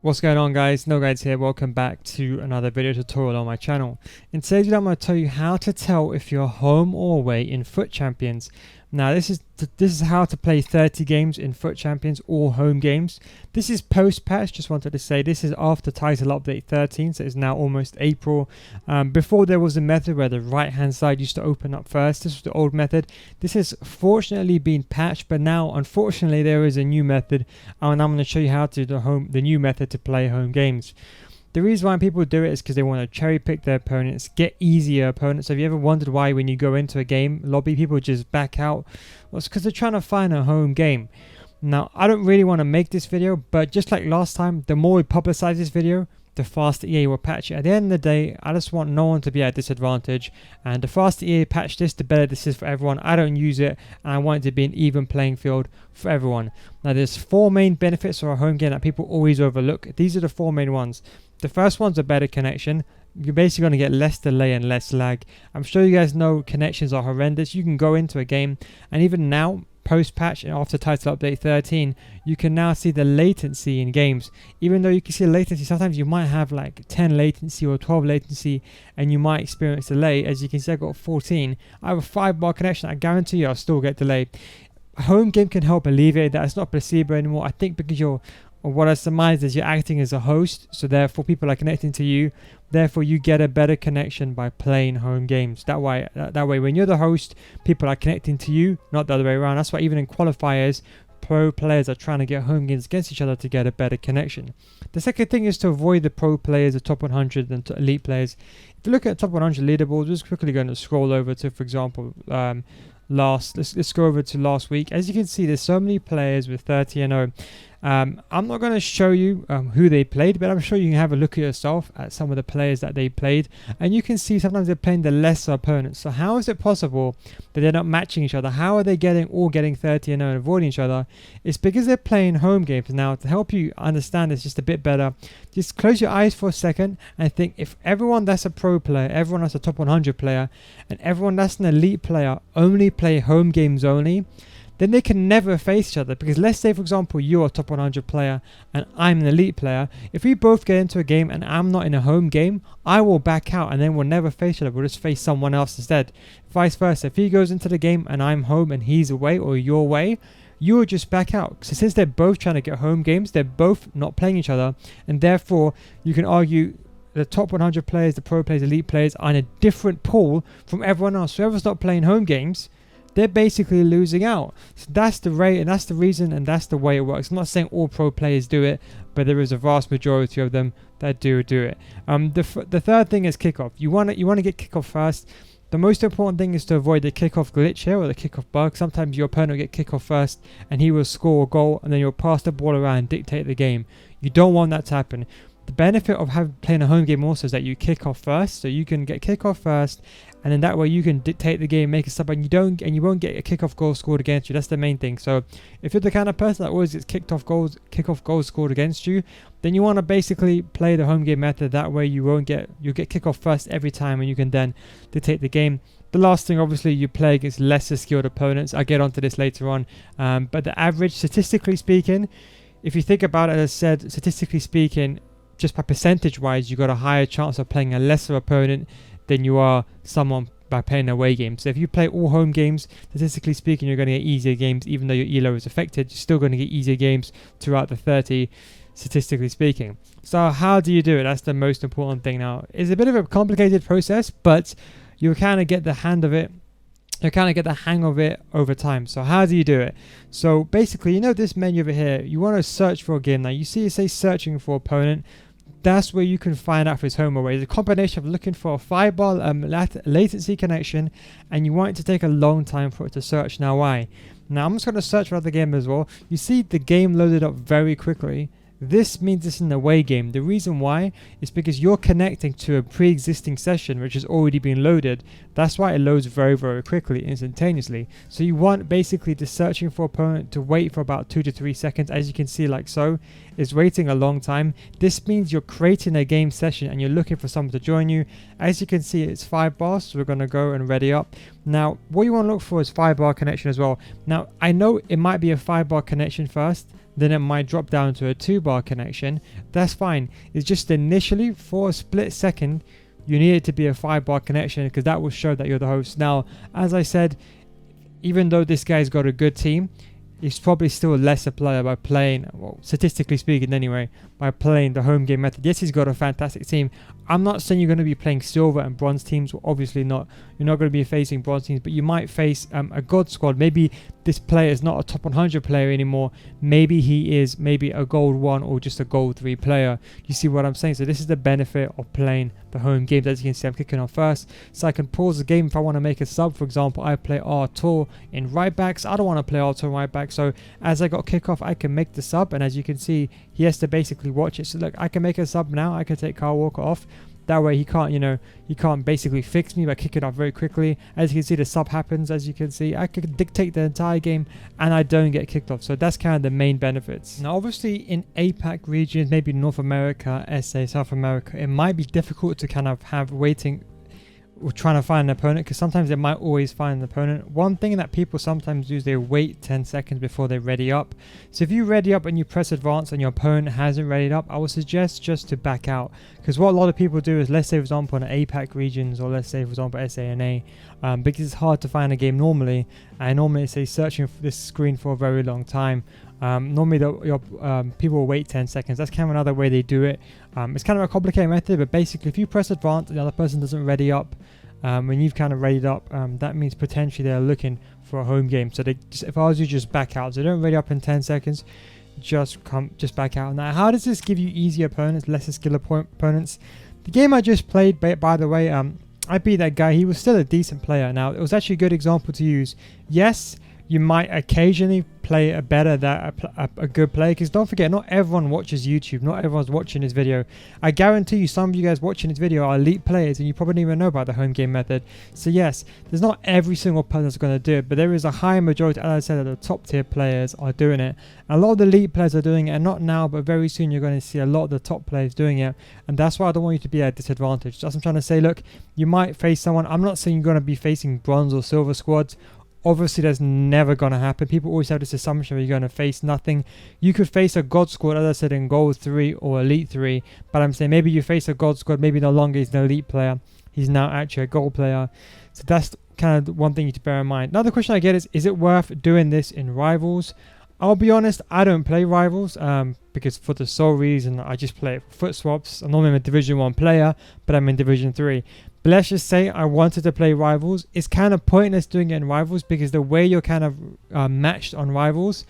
What's going on, guys? NoGuides here. Welcome back to another video tutorial on my channel. In today's video I'm going to tell you how to tell if you're home or away in FUT Champions. Now this is how to play 30 games in FUT Champions, all home games. This is post patch, just wanted to say this is after title update 13, so it's now almost April. Before there was a method where the right hand side used to open up first. This was the old method. This has fortunately been patched, but now unfortunately there is a new method, and I'm going to show you how to do the new method to play home games. The reason why people do it is because they want to cherry pick their opponents, get easier opponents. Have you ever wondered why when you go into a game lobby people just back out? Well, it's because they're trying to find a home game. Now, I don't really want to make this video, but just like last time, the more we publicize this video, the faster EA will patch it. At the end of the day, I just want no one to be at a disadvantage, and the faster EA patch this, the better this is for everyone. I don't use it, and I want it to be an even playing field for everyone. Now, there's four main benefits of a home game that people always overlook. These are the four main ones. The first one's a better connection. You're basically going to get less delay and less lag. I'm sure you guys know connections are horrendous. You can go into a game, and even now, post-patch and after title update 13, you can now see the latency in games. Even though you can see latency, sometimes you might have like 10 latency or 12 latency, and you might experience delay. As you can see, I got 14. I have a 5-bar connection. I guarantee you I'll still get delay. A home game can help alleviate that. It's not placebo anymore. I think because what I surmise is you're acting as a host, so therefore people are connecting to you. Therefore, you get a better connection by playing home games. That way, when you're the host, people are connecting to you, not the other way around. That's why even in qualifiers, pro players are trying to get home games against each other to get a better connection. The second thing is to avoid the pro players, the top 100 and elite players. If you look at top 100 leaderboards, we're just quickly going to scroll over to, for example, let's go over to last week. As you can see, there's so many players with 30-0. I'm not going to show you who they played, but I'm sure you can have a look at yourself at some of the players that they played, and you can see sometimes they're playing the lesser opponents. So how is it possible that they're not matching each other? How are they all getting 30-0 and avoiding each other? It's because they're playing home games. Now, to help you understand this just a bit better, just close your eyes for a second and think, if everyone that's a pro player, everyone that's a top 100 player, and everyone that's an elite player only play home games only, then they can never face each other. Because let's say, for example, you're a top 100 player and I'm an elite player. If we both get into a game and I'm not in a home game, I will back out and then we'll never face each other. We'll just face someone else instead. Vice versa. If he goes into the game and I'm home and he's away, or you're away, you will just back out. So since they're both trying to get home games, they're both not playing each other, and therefore you can argue the top 100 players, the pro players, elite players are in a different pool from everyone else. Whoever's not playing home games, they're basically losing out. So that's the rate, and that's the reason, and that's the way it works. I'm not saying all pro players do it, but there is a vast majority of them that do it. The third thing is kickoff. You want to get kickoff first. The most important thing is to avoid the kickoff glitch here, or the kickoff bug. Sometimes your opponent will get kickoff first and he will score a goal, and then you'll pass the ball around and dictate the game. You don't want that to happen. The benefit of playing a home game also is that you kick off first, so you can get kickoff first, and then that way you can dictate the game, make a sub, and you won't get a kickoff goal scored against you. That's the main thing. So if you're the kind of person that always gets kickoff goals scored against you, then you want to basically play the home game method. That way you'll get kickoff first every time, and you can then dictate the game. The last thing, obviously, you play against lesser skilled opponents. I'll get onto this later on, but the average, statistically speaking, if you think about it, as I said, statistically speaking, just by percentage wise, you got a higher chance of playing a lesser opponent than you are someone by playing away games. So if you play all home games, statistically speaking, you're going to get easier games. Even though your elo is affected, you're still going to get easier games throughout the 30, statistically speaking. So how do you do it? That's the most important thing. Now, it's a bit of a complicated process, but you kind of get the hang of it. You kind of get the hang of it over time. So how do you do it? So basically, this menu over here, you want to search for a game. Now you see it says searching for opponent. That's where you can find out if it's home or away. It's a combination of looking for a 5-bar latency connection, and you want it to take a long time for it to search. Now why? Now I'm just going to search for the game as well. You see the game loaded up very quickly. This means it's an away game. The reason why is because you're connecting to a pre-existing session which has already been loaded. That's why it loads very, very quickly, instantaneously. So you want basically the searching for opponent to wait for about 2 to 3 seconds, as you can see, like so. It's waiting a long time. This means you're creating a game session and you're looking for someone to join you. As you can see, it's 5 bars, so we're going to go and ready up. Now, what you want to look for is 5-bar connection as well. Now, I know it might be a 5-bar connection first. then it might drop down to a 2-bar connection. That's fine. It's just initially for a split second you need it to be a 5-bar connection, because that will show that you're the host. Now, as I said, even though this guy's got a good team, he's probably still a lesser player by playing, well, statistically speaking anyway, by playing the home game method. Yes, he's got a fantastic team. I'm not saying you're going to be playing silver and bronze teams. Well, obviously not. You're not going to be facing bronze teams, but you might face a god squad. Maybe this player is not a top 100 player anymore. Maybe he is maybe a gold 1 or just a gold 3 player. You see what I'm saying? So this is the benefit of playing the home games. As you can see, I'm kicking off first, so I can pause the game if I want to make a sub. For example, I play Artur in right backs. I don't want to play Artur in right back, so as I got kickoff, I can make the sub, and as you can see, he has to basically watch it. So look, I can make a sub now. I can take Kyle Walker off. That way he can't, he can't basically fix me by kicking off very quickly. As you can see, the sub happens. As you can see, I could dictate the entire game and I don't get kicked off. So that's kind of the main benefits. Now, obviously in APAC regions, maybe North America, SA, South America, it might be difficult to kind of have waiting or trying to find an opponent, because sometimes they might always find an opponent. One thing that people sometimes do is they wait 10 seconds before they ready up. So if you ready up and you press advance and your opponent hasn't readied up, I would suggest just to back out, because what a lot of people do is, let's say for example in APAC regions, or let's say for example SANA, because it's hard to find a game normally, and normally it's searching for this screen for a very long time. Normally people will wait 10 seconds. That's kind of another way they do it. It's kind of a complicated method, but basically if you press advance and the other person doesn't ready up, when you've kind of readied up, that means potentially they're looking for a home game. So if I was you, just back out. So don't ready up in 10 seconds, just back out. Now, how does this give you easier opponents, lesser skill opponents? The game I just played, by the way, I beat that guy. He was still a decent player. Now, it was actually a good example to use. Yes, you might occasionally play a good player, because don't forget, not everyone watches YouTube, not everyone's watching this video. I guarantee you some of you guys watching this video are elite players and you probably don't even know about the home game method. So yes, there's not every single person that's going to do it, but there is a high majority, as I said, that the top tier players are doing it. A lot of the elite players are doing it, and not now, but very soon you're going to see a lot of the top players doing it, and that's why I don't want you to be at a disadvantage. That's what I'm trying to say. Look, you might face someone, I'm not saying you're going to be facing bronze or silver squads. Obviously, that's never going to happen. People always have this assumption that you're going to face nothing. You could face a god squad, as I said, in gold 3 or elite 3. But I'm saying maybe you face a god squad, maybe no longer he's an elite player. He's now actually a gold player. So that's kind of one thing you to bear in mind. Another question I get is it worth doing this in Rivals? I'll be honest, I don't play Rivals because for the sole reason I just play it for foot swaps. I'm normally a Division 1 player, but I'm in Division 3. But let's just say I wanted to play Rivals. It's kind of pointless doing it in Rivals, because the way you're kind of matched on Rivals,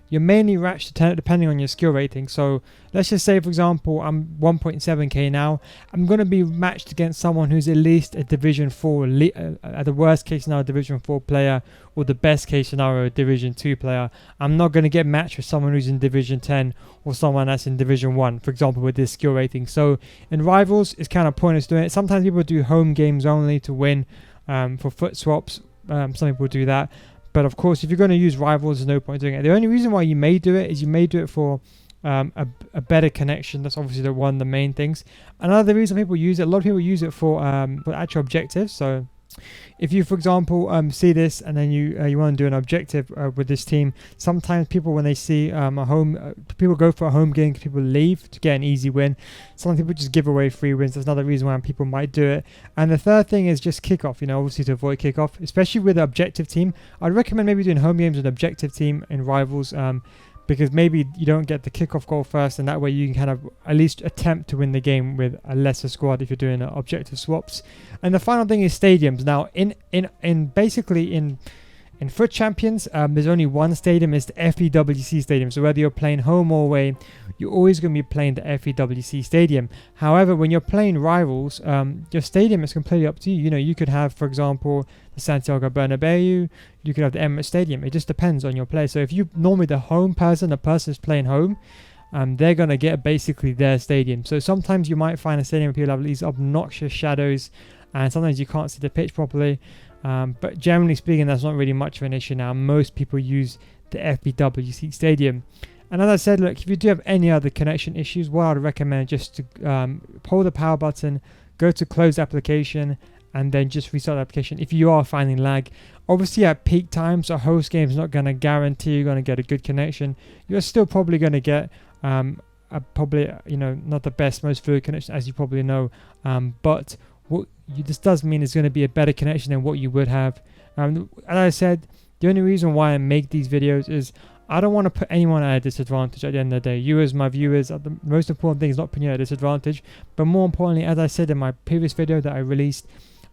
you're mainly matched depending on your skill rating. So let's just say, for example, I'm 1.7k now. I'm going to be matched against someone who's at least a Division 4, at the worst case scenario, Division 4 player, or the best case scenario, a Division 2 player. I'm not going to get matched with someone who's in Division 10 or someone that's in Division 1, for example, with this skill rating. So in Rivals, it's kind of pointless doing it. Sometimes people do home games only to win for foot swaps. Some people do that. But of course, if you're going to use Rivals, there's no point doing it. The only reason why you may do it is you may do it for a better connection. That's obviously the main things. Another reason people use it, a lot of people use it for actual objectives. So if you, for example, see this and then you want to do an objective with this team, sometimes people, when they see people go for a home game because people leave to get an easy win. Some people just give away free wins. That's another reason why people might do it. And the third thing is just kickoff, obviously to avoid kickoff, especially with an objective team. I'd recommend maybe doing home games with an objective team in Rivals, because maybe you don't get the kickoff goal first, and that way you can kind of at least attempt to win the game with a lesser squad if you're doing objective swaps. And the final thing is stadiums. Now, in Foot Champions, there's only one stadium. It's the FEWC stadium. So whether you're playing home or away, you're always going to be playing the FEWC stadium. However, when you're playing Rivals, your stadium is completely up to you. You could have, for example, the Santiago Bernabeu. You could have the Emirates Stadium. It just depends on your player. So if you normally the home person, the person is playing home, they're going to get basically their stadium. So sometimes you might find a stadium where people have these obnoxious shadows, and sometimes you can't see the pitch properly. But generally speaking, that's not really much of an issue now. Most people use the FBWC stadium. And as I said, look, if you do have any other connection issues, what I'd recommend just to hold the power button, go to close application, and then just restart the application if you are finding lag. Obviously at peak times, a host game is not going to guarantee you're going to get a good connection. You're still probably going to get probably, not the best, most fluid connection, as you probably know, but this does mean it's going to be a better connection than what you would have. As I said, the only reason why I make these videos is I don't want to put anyone at a disadvantage at the end of the day. You as my viewers, the most important thing is not putting you at a disadvantage, but more importantly, as I said in my previous video that I released,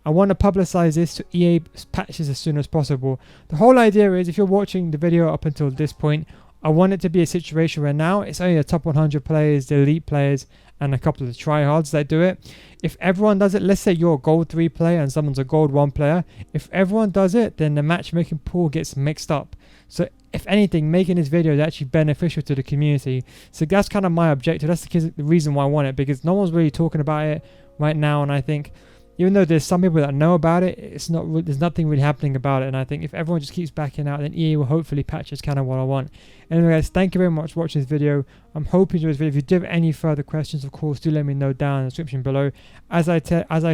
I want to publicize this to EA patches as soon as possible. The whole idea is, if you're watching the video up until this point, I want it to be a situation where now it's only the top 100 players, the elite players, and a couple of the tryhards that do it. If everyone does it, let's say you're a gold 3 player and someone's a gold 1 player, if everyone does it, then the matchmaking pool gets mixed up. So if anything, making this video is actually beneficial to the community. So that's kind of my objective. That's the reason why I want it, because no one's really talking about it right now, and I think even though there's some people that know about it, there's nothing really happening about it. And I think if everyone just keeps backing out, then EA will hopefully patch. Is kind of what I want. Anyway, guys, thank you very much for watching this video. I'm hoping you enjoyed this video. If you do have any further questions, of course, do let me know down in the description below. As I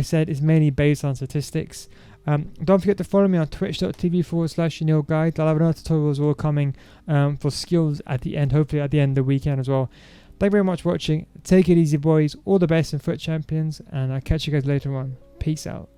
said, it's mainly based on statistics. Don't forget to follow me on twitch.tv/YunilGuide. I'll have another tutorials all coming for skills at the end, hopefully at the end of the weekend as well. Thank you very much for watching. Take it easy, boys. All the best in FUT Champions, and I'll catch you guys later on. Peace out.